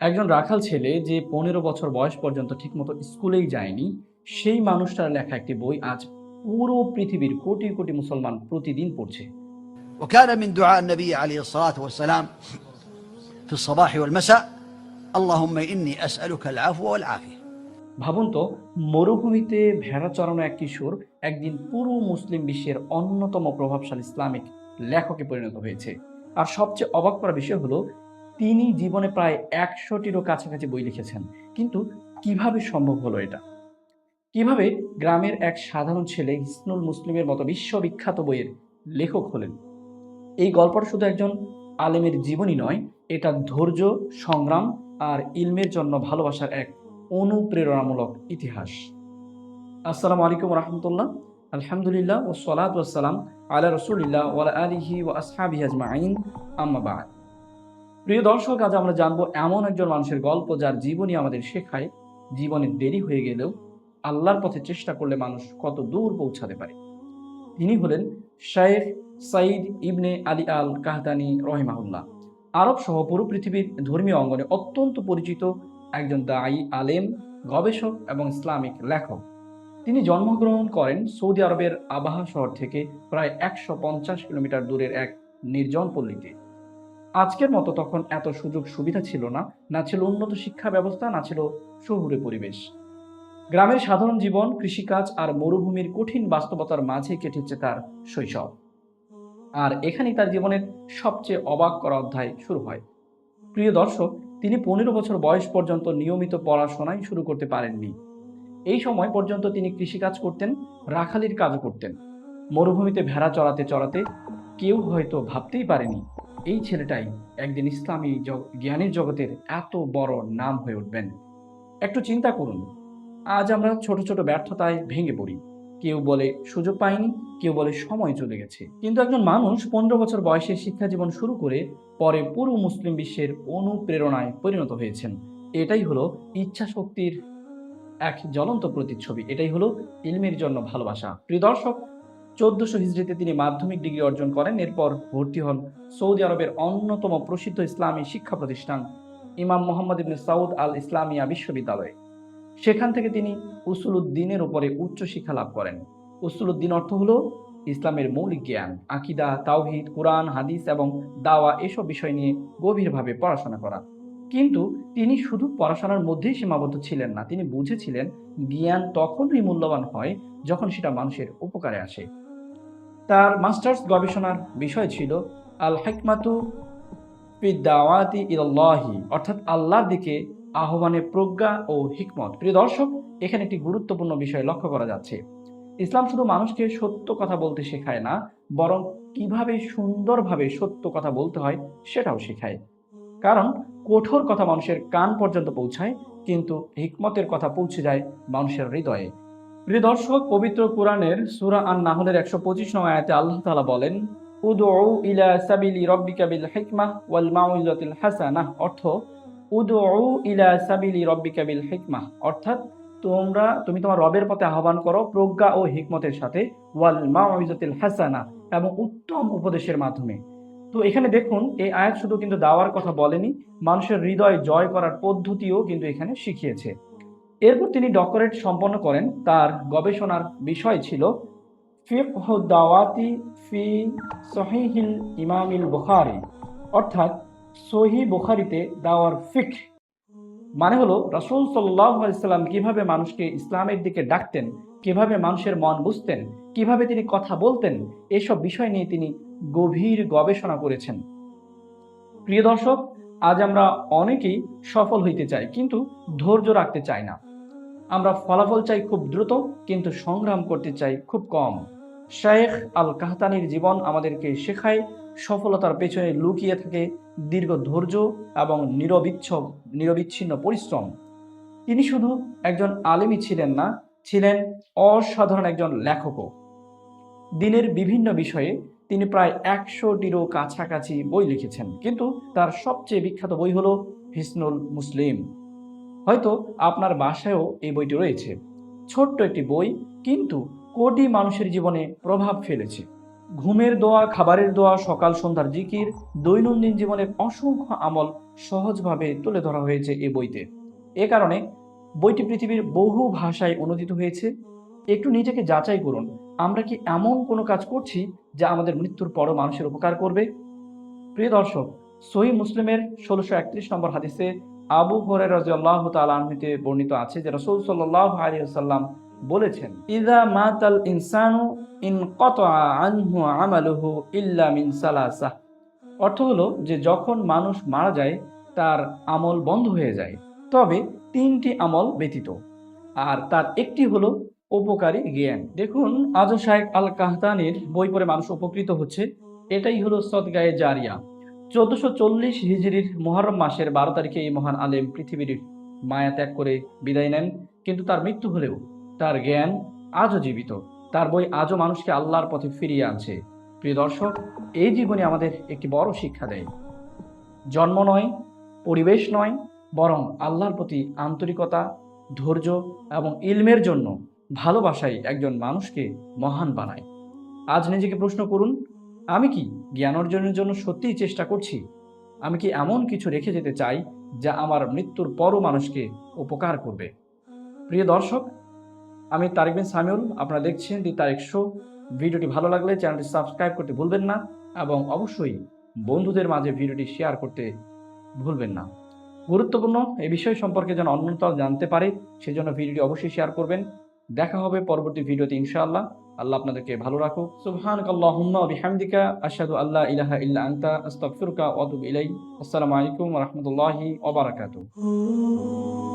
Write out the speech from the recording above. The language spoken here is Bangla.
একজন রাখাল ছেলে যে ১৫ বছর বয়স পর্যন্ত ঠিকমতো স্কুলেই যায়নি, সেই মানুষটার লেখা একটি বই আজ পুরো পৃথিবীর কোটি, কোটি মুসলমান প্রতিদিন পড়ছে। وكان من دعاء النبي عليه الصلاة والسلام في الصباح والمساء: اللهم إني أسألك العفو والعافية. ভাবুন তো, মরুভূমিতে ভেড়া চরানো এক কিশোর একদিন পুরো মুসলিম বিশ্বের অন্যতম প্রভাবশালী ইসলামিক লেখকে পরিণত হয়েছে। আর সবচেয়ে অবাক করা বিষয় হলো, তিনি জীবনে প্রায় ১০০টিরও কাছাকাছি বই লিখেছেন। কিন্তু কিভাবে সম্ভব হলো এটা? কিভাবে গ্রামের এক সাধারণ ছেলে হিসনুল মুসলিমের মতো বিশ্ববিখ্যাত বইয়ের লেখক হলেন? এই গল্পটা শুধু একজন আলেমের জীবনী নয়, এটা ধৈর্য, সংগ্রাম আর ইলমের জন্য ভালোবাসার এক অনুপ্রেরণামূলক ইতিহাস। আসসালামু আলাইকুম রহমতুল্লাহ। আলহামদুলিল্লাহ ও সলাত ওয়াসসালাম আলা রসুলিল্লাহ ওয়ালা আলিহি ওয়া আসহাবিহি আজমাইন, আম্মা বা'দ। প্রিয় দর্শক, আজ আমরা জানবো এমন একজন মানুষের গল্প যার জীবনী আমাদের শেখায় জীবনে দেরি হয়ে গেলেও আল্লাহর পথে চেষ্টা করলে মানুষ কত দূর পৌঁছাতে পারে। তিনি হলেন শায়েখ সাইদ ইবনে আলী আল কাহতানি রহিমাহুল্লাহ। আরব সহ পুরো পৃথিবীর ধর্মীয় অঙ্গনে অত্যন্ত পরিচিত একজন দায়ী, আলেম, গবেষক এবং ইসলামিক লেখক। তিনি জন্মগ্রহণ করেন সৌদি আরবের আবাহা শহর থেকে প্রায় ১৫০ কিলোমিটার দূরের এক নির্জন পল্লীতে। আজকের মতো তখন এত সুযোগ সুবিধা ছিল না, না ছিল উন্নত শিক্ষা ব্যবস্থা, না ছিল শহুরে পরিবেশ। গ্রামের সাধারণ জীবন, কৃষিকাজ আর মরুভূমির কঠিন বাস্তবতার মাঝে কেটেছে তার শৈশব। আর এখানেই তার জীবনের সবচেয়ে অবাক করা অধ্যায় শুরু হয়। প্রিয় দর্শক, তিনি ১৫ বছর বয়স পর্যন্ত নিয়মিত পড়াশোনাই শুরু করতে পারেননি। এই সময় পর্যন্ত তিনি কৃষিকাজ করতেন, রাখালির কাজও করতেন। মরুভূমিতে ভেড়া চড়াতে চড়াতে কেউ হয়তো ভাবতেই পারেনি এই ছেলেটাই একদিন ইসলামী জ্ঞানের জগতের এত বড় নাম হয়ে উঠবেন। একটু চিন্তা করুন, আজ আমরা ছোট ছোট ব্যর্থতায় ভেঙে পড়ি। কেউ বলে সুযোগ পাইনি, কেউ বলে সময় চলে গেছে। কিন্তু একজন মানুষ ১৫ বছর বয়সে শিক্ষা জীবন শুরু করে পরে পুরো মুসলিম বিশ্বের অনুপ্রেরণায় পরিণত হয়েছেন। এটাই হলো ইচ্ছা শক্তির এক জ্বলন্ত প্রতিচ্ছবি। এটাই হলো ইলমের জন্য ভালোবাসা। প্রিয় দর্শক, ১৪০০ হিজরিতে তিনি মাধ্যমিক ডিগ্রি অর্জন করেন। এরপর ভর্তি হন সৌদি আরবের অন্যতম প্রসিদ্ধ ইসলামী শিক্ষা প্রতিষ্ঠান ইমাম মোহাম্মদ ইবনে সাউদ আল ইসলামিয়া বিশ্ববিদ্যালয়ে। সেখান থেকে তিনি উসুলুদ্দিনের উপরে উচ্চ শিক্ষা লাভ করেন। উসুলুদ্দিন অর্থ হলো ইসলামের মৌলিক জ্ঞান, আকীদা, তাওহীদ, কুরআন, হাদিস এবং দাওয়া, এসব বিষয় নিয়ে গভীরভাবে পড়াশোনা করা। কিন্তু তিনি শুধু পড়াশোনার মধ্যেই সীমাবদ্ধ ছিলেন না, তিনি বুঝেছিলেন জ্ঞান তখনই মূল্যবান হয় যখন সেটা মানুষের উপকারে আসে। তার মাস্টার্স গবেষণার বিষয় ছিল আল হিকমাতু ফি দাওয়াতি ইলাল্লাহি, অর্থাৎ আল্লাহর দিকে আহ্বানে প্রজ্ঞা ও হিকমত। প্রিয় দর্শক, এখানে একটি গুরুত্বপূর্ণ বিষয় লক্ষ্য করা যাচ্ছে। ইসলাম শুধু মানুষকে সত্য কথা বলতে শেখায় না, বরং কিভাবে সুন্দরভাবে সত্য কথা বলতে হয় সেটাও শেখায়। কারণ কঠোর কথা মানুষের কান পর্যন্ত পৌঁছায়, কিন্তু হিকমতের কথা পৌঁছে যায় মানুষের হৃদয়ে। প্রিয় দর্শক, পবিত্র কোরআনের সূরা আন-নাহলের ১২৫ নং আয়াতে আল্লাহ তাআলা বলেন, উদউ ইলা সাবিলি রাব্বিকা বিল হিকমাহ ওয়াল মাউইজাতিল হাসানাহ, অর্থ উদউ ইলা সাবিলি রাব্বিকা বিল হিকমাহ, অর্থাৎ তুমি তোমার রবের পথে আহ্বান করো প্রজ্ঞা ও হিকমতের সাথে, ওয়াল মাউইজাতিল হাসানা, এবং উত্তম উপদেশের মাধ্যমে। তো এখানে দেখুন, এই আয়াত শুধু কিন্তু দাওয়ার কথা বলেনি, মানুষের হৃদয় জয় করার পদ্ধতিও কিন্তু এখানে শিখিয়েছে। এরপর তিনি ডক্টরেট সম্পন্ন করেন। তার গবেষণার বিষয় ছিল ফিকহু দাওয়াতি ফি সহিহিল ইমামিল বুখারী, অর্থাৎ সহিহ বুখারীতে দাওয়ার ফিকহ। মানে হলো রাসূল সাল্লাল্লাহু আলাইহি সাল্লাম কিভাবে মানুষকে ইসলামের দিকে ডাকতেন, কিভাবে মানুষের মন বুঝতেন, কিভাবে তিনি কথা বলতেন, এসব বিষয় নিয়ে তিনি গভীর গবেষণা করেছেন। প্রিয় দর্শক, আজ আমরা অনেকেই সফল হইতে চাই, কিন্তু ধৈর্য রাখতে চাই না। আমরা ফলাফল চাই খুব দ্রুত, কিন্তু সংগ্রাম করতে চাই খুব কম। শায়েখ আল কাহতানির জীবন আমাদেরকে শেখায় সফলতার পেছনে লুকিয়ে থাকে দীর্ঘ ধৈর্য এবং নিরবিচ্ছিন্ন পরিশ্রম। তিনি শুধু একজন আলেমই ছিলেন না, ছিলেন অসাধারণ একজন লেখকও। দিনের বিভিন্ন বিষয়ে তিনি প্রায় ১০০টিরও কাছাকাছি বই লিখেছেন, কিন্তু তার সবচেয়ে বিখ্যাত বই হলো হিসনুল মুসলিম। হয়তো আপনার বাসায়ও এই বইটি রয়েছে। ছোট্ট একটি বই, কিন্তু কোটি মানুষের জীবনে প্রভাব ফেলেছে। ঘুমের দোয়া, খাবারের দোয়া, সকাল সন্ধ্যার জিকির, দৈনন্দিন জীবনের অসংখ্য আমল সহজভাবে তুলে ধরা হয়েছে এই বইতে। এ কারণে বইটি পৃথিবীর বহু ভাষায় অনুদিত হয়েছে। একটু নিজেকে যাচাই করুন, আমরা কি এমন কোনো কাজ করছি যা আমাদের মৃত্যুর পরও মানুষের উপকার করবে? প্রিয় দর্শক, সহিহ মুসলিমের 1631 নম্বর হাদিসে আবু হুরায়রা রাদিয়াল্লাহু তাআলা আনহু হতে বর্ণিত আছে যে রাসূল সাল্লাল্লাহু আলাইহি ওয়াসাল্লাম বলেছেন, ইযা মাতাল ইনসানু ইনকাতা আনহু আমালুহু ইল্লা মিন সালাসাহ। অর্থ হলো যে যখন মানুষ মারা যায় তার আমল বন্ধ হয়ে যায়, তবে তিনটি আমল ব্যতীত। আর তার একটি হলো উপকারী জ্ঞান। দেখুন, আজও শায়েখ আল কাহতানির বই পড়ে মানুষ উপকৃত হচ্ছে। এটাই হলো সদকায়ে জারিয়া। 1440 হিজরির মুহররম মাসের 12 তারিখে এই মহান আলেম পৃথিবীর মায়া ত্যাগ করে বিদায় নেন। কিন্তু তার মৃত্যু হলেও তার জ্ঞান আজও জীবিত, তার বই আজও মানুষকে আল্লাহর পথে ফিরিয়ে আনছে। প্রিয় দর্শক, এই জীবনে আমাদের একটি বড় শিক্ষা দেয়, জন্ম নয়, পরিবেশ নয়, বরং আল্লাহর প্রতি আন্তরিকতা, ধৈর্য এবং ইলমের জন্য ভালোবাসাই একজন মানুষকে মহান বানায়। আজ নিজেকে প্রশ্ন করুন, আমি কি জ্ঞান অর্জনের জন্য সত্যিই চেষ্টা করছি? আমি কি এমন কিছু রেখে যেতে চাই যা আমার মৃত্যুর পরও মানুষকে উপকার করবে? প্রিয় দর্শক, আমি তারিক বিন সামিউল, আপনারা দেখছেন দি তারিক শো। ভিডিওটি ভালো লাগলে চ্যানেলটি সাবস্ক্রাইব করতে ভুলবেন না এবং অবশ্যই বন্ধুদের মাঝে ভিডিওটি শেয়ার করতে ভুলবেন না। গুরুত্বপূর্ণ এই বিষয় সম্পর্কে যেন অন্যরাও জানতে পারে, সেজন্য ভিডিওটি অবশ্যই শেয়ার করবেন। দেখা হবে পরবর্তী ভিডিওতে ইনশাআল্লাহ। আল্লাহ আপনাদেরকে ভালো রাখুক। সুবহানাকাল্লাহুম্মা ওয়া বিহামদিকা আশহাদু আল্লা ইলাহা ইল্লা আনতা আস্তাগফিরুকা ওয়া আতুবু ইলাইক। আসসালামু আলাইকুম ওয়া রাহমাতুল্লাহি ওয়া বারাকাতুহু।